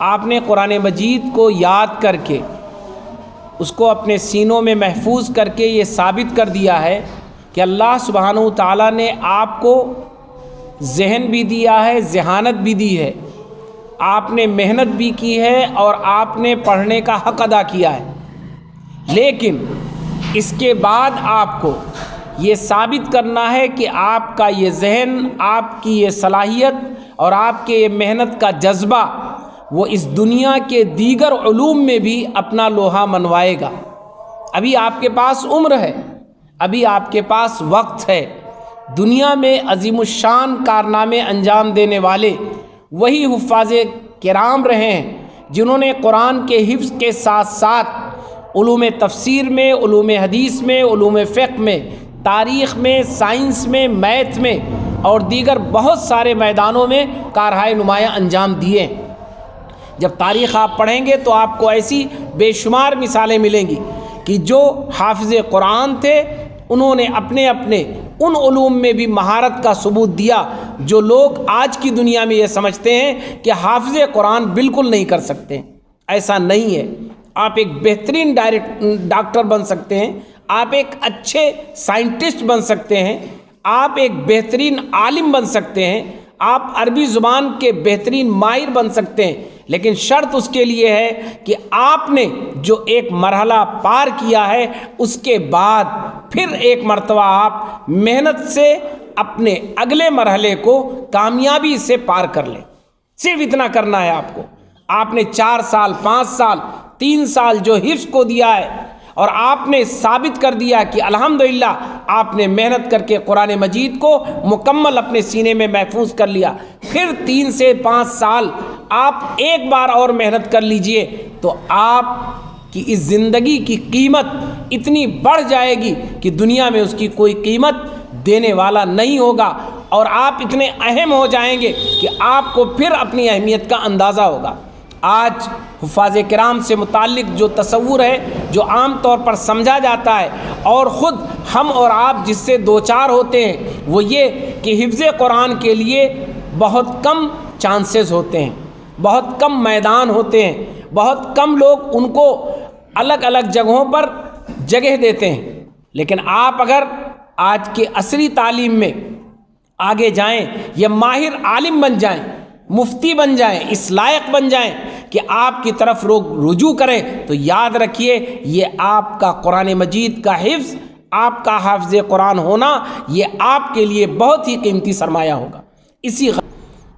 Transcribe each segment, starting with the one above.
آپ نے قرآن مجید کو یاد کر کے اس کو اپنے سینوں میں محفوظ کر کے یہ ثابت کر دیا ہے کہ اللہ سبحانہ و تعالیٰ نے آپ کو ذہن بھی دیا ہے، ذہانت بھی دی ہے، آپ نے محنت بھی کی ہے اور آپ نے پڑھنے کا حق ادا کیا ہے، لیکن اس کے بعد آپ کو یہ ثابت کرنا ہے کہ آپ کا یہ ذہن، آپ کی یہ صلاحیت اور آپ کے یہ محنت کا جذبہ وہ اس دنیا کے دیگر علوم میں بھی اپنا لوہا منوائے گا۔ ابھی آپ کے پاس عمر ہے، ابھی آپ کے پاس وقت ہے۔ دنیا میں عظیم الشان کارنامے انجام دینے والے وہی حفاظ کرام رہے ہیں جنہوں نے قرآن کے حفظ کے ساتھ ساتھ علوم تفسیر میں، علوم حدیث میں، علوم فقہ میں، تاریخ میں، سائنس میں، میتھ میں اور دیگر بہت سارے میدانوں میں کارہائے نمایاں انجام دیے۔ جب تاریخ آپ پڑھیں گے تو آپ کو ایسی بے شمار مثالیں ملیں گی کہ جو حافظ قرآن تھے انہوں نے اپنے ان علوم میں بھی مہارت کا ثبوت دیا جو لوگ آج کی دنیا میں یہ سمجھتے ہیں کہ حافظ قرآن بالکل نہیں کر سکتے۔ ایسا نہیں ہے۔ آپ ایک بہترین ڈاکٹر بن سکتے ہیں، آپ ایک اچھے سائنٹسٹ بن سکتے ہیں، آپ ایک بہترین عالم بن سکتے ہیں، آپ عربی زبان کے بہترین ماہر بن سکتے ہیں، لیکن شرط اس کے لیے ہے کہ آپ نے جو ایک مرحلہ پار کیا ہے اس کے بعد پھر ایک مرتبہ آپ محنت سے اپنے اگلے مرحلے کو کامیابی سے پار کر لیں۔ صرف اتنا کرنا ہے آپ کو۔ آپ نے 4 سال، 5 سال، 3 سال جو حفظ کو دیا ہے اور آپ نے ثابت کر دیا کہ الحمدللہ آپ نے محنت کر کے قرآن مجید کو مکمل اپنے سینے میں محفوظ کر لیا، پھر 3 سے 5 سال آپ ایک بار اور محنت کر لیجئے تو آپ کی اس زندگی کی قیمت اتنی بڑھ جائے گی کہ دنیا میں اس کی کوئی قیمت دینے والا نہیں ہوگا، اور آپ اتنے اہم ہو جائیں گے کہ آپ کو پھر اپنی اہمیت کا اندازہ ہوگا۔ آج حفاظ کرام سے متعلق جو تصور ہے، جو عام طور پر سمجھا جاتا ہے اور خود ہم اور آپ جس سے دوچار ہوتے ہیں، وہ یہ کہ حفظ قرآن کے لیے بہت کم چانسز ہوتے ہیں، بہت کم میدان ہوتے ہیں، بہت کم لوگ ان کو الگ الگ جگہوں پر جگہ دیتے ہیں۔ لیکن آپ اگر آج کے عصری تعلیم میں آگے جائیں یا ماہر عالم بن جائیں، مفتی بن جائیں، اس لائق بن جائیں کہ آپ کی طرف لوگ رجوع کریں، تو یاد رکھیے یہ آپ کا قرآن مجید کا حفظ، آپ کا حافظ قرآن ہونا، یہ آپ کے لیے بہت ہی قیمتی سرمایہ ہوگا۔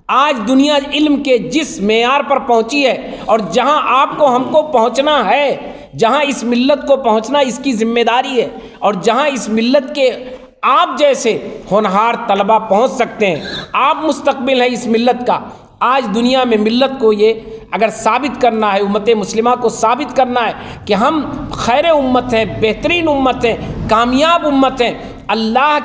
آج دنیا علم کے جس معیار پر پہنچی ہے اور جہاں آپ کو ہم کو پہنچنا ہے، جہاں اس ملت کو پہنچنا اس کی ذمہ داری ہے، اور جہاں اس ملت کے آپ جیسے ہونہار طلبہ پہنچ سکتے ہیں، آپ مستقبل ہیں اس ملت کا۔ آج دنیا میں ملت کو یہ اگر ثابت کرنا ہے، امت مسلمہ کو ثابت کرنا ہے کہ ہم خیر امت ہیں، بہترین امت ہیں، کامیاب امت ہیں، اللہ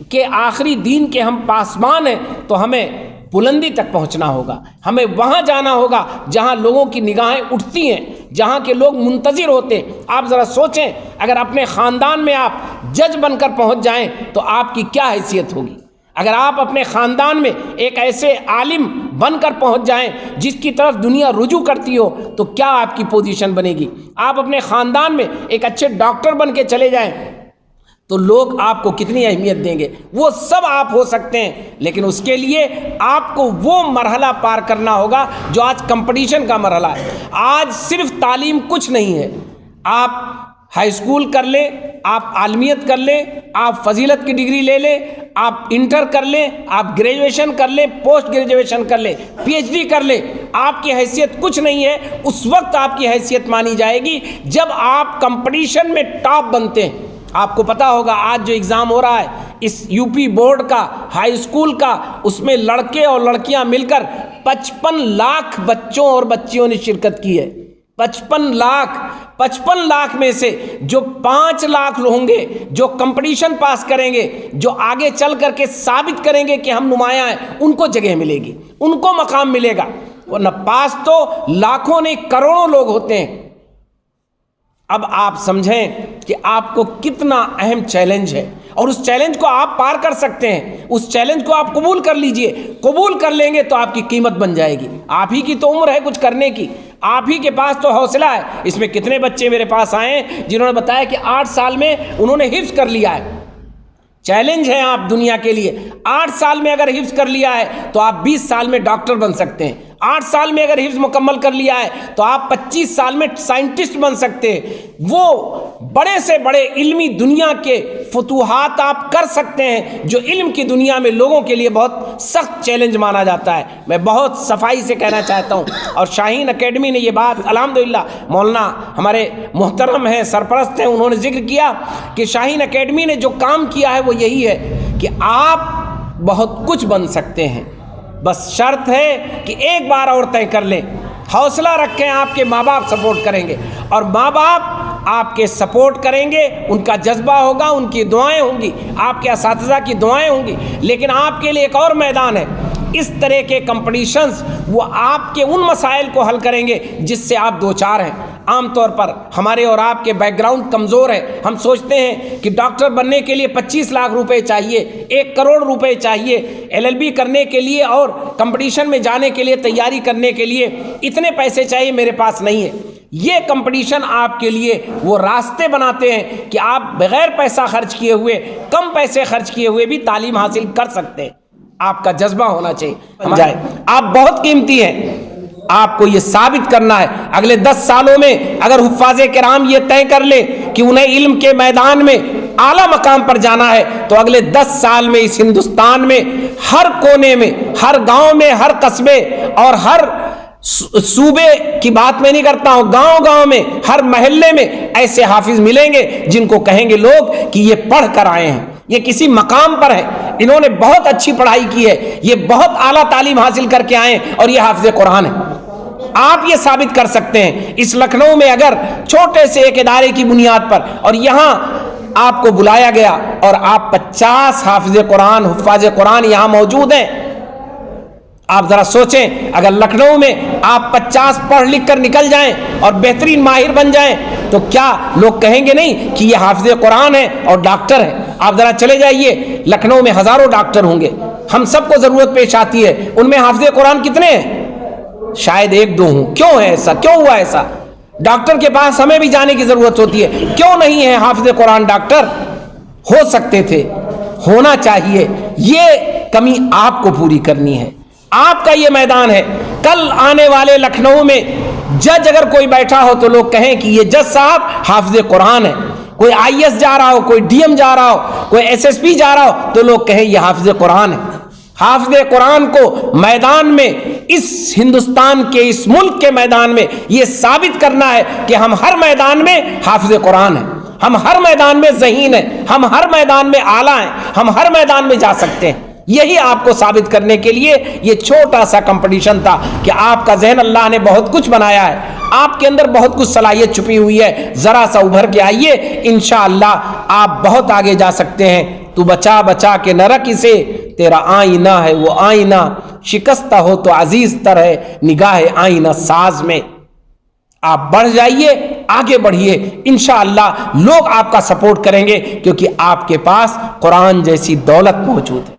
کے آخری دین کے ہم پاسبان ہیں، تو ہمیں بلندی تک پہنچنا ہوگا۔ ہمیں وہاں جانا ہوگا جہاں لوگوں کی نگاہیں اٹھتی ہیں، جہاں کے لوگ منتظر ہوتے ہیں۔ آپ ذرا سوچیں، اگر اپنے خاندان میں آپ جج بن کر پہنچ جائیں تو آپ کی کیا حیثیت ہوگی؟ اگر آپ اپنے خاندان میں ایک ایسے عالم بن کر پہنچ جائیں جس کی طرف دنیا رجوع کرتی ہو تو کیا آپ کی پوزیشن بنے گی؟ آپ اپنے خاندان میں ایک اچھے ڈاکٹر بن کے چلے جائیں تو لوگ آپ کو کتنی اہمیت دیں گے؟ وہ سب آپ ہو سکتے ہیں، لیکن اس کے لیے آپ کو وہ مرحلہ پار کرنا ہوگا جو آج کمپٹیشن کا مرحلہ ہے۔ آج صرف تعلیم کچھ نہیں ہے۔ آپ ہائی اسکول کر لیں، آپ عالمیت کر لیں، آپ فضیلت کی ڈگری لے لیں، آپ انٹر کر لیں، آپ گریجویشن کر لیں، پوسٹ گریجویشن کر لیں، پی ایچ ڈی کر لیں، آپ کی حیثیت کچھ نہیں ہے۔ اس وقت آپ کی حیثیت مانی جائے گی جب آپ کمپٹیشن میں ٹاپ بنتے ہیں۔ آپ کو پتہ ہوگا آج جو ایگزام ہو رہا ہے اس یو پی بورڈ کا، ہائی اسکول کا، اس میں لڑکے اور لڑکیاں مل کر 55 لاکھ بچوں اور بچیوں نے شرکت کی ہے۔ 55 لاکھ میں سے جو 5 لاکھ ہوں گے جو کمپٹیشن پاس کریں گے، جو آگے چل کر کے ثابت کریں گے کہ ہم نمایاں ہیں، ان کو جگہ ملے گی، ان کو مقام ملے گا۔ ورنہ پاس تو لاکھوں نہیں کروڑوں لوگ ہوتے ہیں۔ اب آپ سمجھیں کہ آپ کو کتنا اہم چیلنج ہے، اور اس چیلنج کو آپ پار کر سکتے ہیں۔ اس چیلنج کو آپ قبول کر لیجئے، قبول کر لیں گے تو آپ کی قیمت بن جائے گی۔ آپ ہی کی تو عمر ہے کچھ کرنے کی، آپ ہی کے پاس تو حوصلہ ہے۔ اس میں کتنے بچے میرے پاس آئے ہیں جنہوں نے بتایا کہ 8 سال میں انہوں نے حفظ کر لیا ہے۔ چیلنج ہے آپ دنیا کے لیے، 8 سال میں اگر حفظ کر لیا ہے تو آپ 20 سال میں ڈاکٹر بن سکتے ہیں۔ 8 سال میں اگر حفظ مکمل کر لیا ہے تو آپ 25 سال میں سائنٹسٹ بن سکتے ہیں۔ وہ بڑے سے بڑے علمی دنیا کے فتوحات آپ کر سکتے ہیں، جو علم کی دنیا میں لوگوں کے لیے بہت سخت چیلنج مانا جاتا ہے۔ میں بہت صفائی سے کہنا چاہتا ہوں، اور شاہین اکیڈمی نے یہ بات الحمدللہ، مولانا ہمارے محترم ہیں، سرپرست ہیں، انہوں نے ذکر کیا کہ شاہین اکیڈمی نے جو کام کیا ہے وہ یہی ہے کہ آپ بہت کچھ بن سکتے ہیں، بس شرط ہے کہ ایک بار اور طے کر لیں، حوصلہ رکھیں۔ آپ کے ماں باپ سپورٹ کریں گے، اور ماں باپ آپ کے سپورٹ کریں گے، ان کا جذبہ ہوگا، ان کی دعائیں ہوں گی، آپ کے اساتذہ کی دعائیں ہوں گی۔ لیکن آپ کے لیے ایک اور میدان ہے، اس طرح کے کمپٹیشنز وہ آپ کے ان مسائل کو حل کریں گے جس سے آپ دوچار ہیں۔ عام طور پر ہمارے اور آپ کے بیک گراؤنڈ کمزور ہے، ہم سوچتے ہیں کہ ڈاکٹر بننے کے لیے 25 لاکھ روپے چاہیے، 1 کروڑ روپے چاہیے، LLB کرنے کے لیے اور کمپٹیشن میں جانے کے لیے، تیاری کرنے کے لیے اتنے پیسے چاہیے، میرے پاس نہیں ہے۔ یہ کمپٹیشن آپ کے لیے وہ راستے بناتے ہیں کہ آپ بغیر پیسہ خرچ کیے ہوئے، کم پیسے خرچ کیے ہوئے بھی تعلیم حاصل کر سکتے ہیں۔ آپ کا جذبہ ہونا چاہیے، آپ بہت قیمتی ہیں، آپ کو یہ ثابت کرنا ہے۔ اگلے 10 سالوں میں اگر حفاظ کرام یہ طے کر لیں کہ انہیں علم کے میدان میں اعلیٰ مقام پر جانا ہے، تو اگلے 10 سال میں اس ہندوستان میں ہر کونے میں، ہر گاؤں میں، ہر قصبے اور ہر صوبے کی بات میں نہیں کرتا ہوں، گاؤں گاؤں میں، ہر محلے میں ایسے حافظ ملیں گے جن کو کہیں گے لوگ کہ یہ پڑھ کر آئے ہیں، یہ کسی مقام پر ہے، انہوں نے بہت اچھی پڑھائی کی ہے، یہ بہت اعلیٰ تعلیم حاصل کر کے آئے ہیں، اور یہ حافظ قرآن ہے۔ آپ یہ ثابت کر سکتے ہیں۔ اس لکھنؤ میں اگر چھوٹے سے ایک ادارے کی بنیاد پر، اور یہاں آپ کو بلایا گیا اور آپ 50 حافظ قرآن، حفاظ قرآن یہاں موجود ہیں، آپ ذرا سوچیں، اگر لکھنؤ میں آپ 50 پڑھ لکھ کر نکل جائیں اور بہترین ماہر بن جائیں تو کیا لوگ کہیں گے نہیں کہ یہ حافظ قرآن ہے اور ڈاکٹر ہے؟ آپ ذرا چلے جائیے، لکھنؤ میں ہزاروں ڈاکٹر ہوں گے، ہم سب کو ضرورت پیش آتی ہے، ان میں حافظ قرآن کتنے ہیں؟ شاید 1-2 ہوں۔ کیوں ہے ایسا؟ کیوں ہوا ایسا؟ ڈاکٹر کے پاس ہمیں بھی جانے کی ضرورت ہوتی ہے، کیوں نہیں ہے حافظ قرآن ڈاکٹر؟ ہو سکتے تھے، ہونا چاہیے، یہ کمی آپ کو پوری کرنی ہے، آپ کا یہ میدان ہے۔ کل آنے والے لکھنؤ میں جج اگر کوئی بیٹھا ہو تو لوگ کہیں کہ یہ جج صاحب حافظ قرآن ہے، کوئی IAS جا رہا ہو، کوئی DM جا رہا ہو، کوئی SSP جا رہا ہو تو لوگ کہیں یہ حافظ قرآن ہے۔ حافظ قرآن کو میدان میں، اس ہندوستان کے، اس ملک کے میدان میں یہ ثابت کرنا ہے کہ ہم ہر میدان میں حافظ قرآن ہیں، ہم ہر میدان میں ذہین ہیں، ہم ہر میدان میں اعلیٰ ہیں، ہم ہر میدان میں جا سکتے ہیں۔ یہی آپ کو ثابت کرنے کے لیے یہ چھوٹا سا کمپٹیشن تھا کہ آپ کا ذہن اللہ نے بہت کچھ بنایا ہے، آپ کے اندر بہت کچھ صلاحیت چھپی ہوئی ہے، ذرا سا ابھر کے آئیے، انشاءاللہ آپ بہت آگے جا سکتے ہیں۔ تو بچا بچا کے نہ رکھ اسے، تیرا آئینہ ہے وہ آئینہ، شکستہ ہو تو عزیز تر ہے نگاہ آئینہ ساز میں۔ آپ بڑھ جائیے، آگے بڑھیے، انشاءاللہ لوگ آپ کا سپورٹ کریں گے، کیونکہ آپ کے پاس قرآن جیسی دولت موجود ہے۔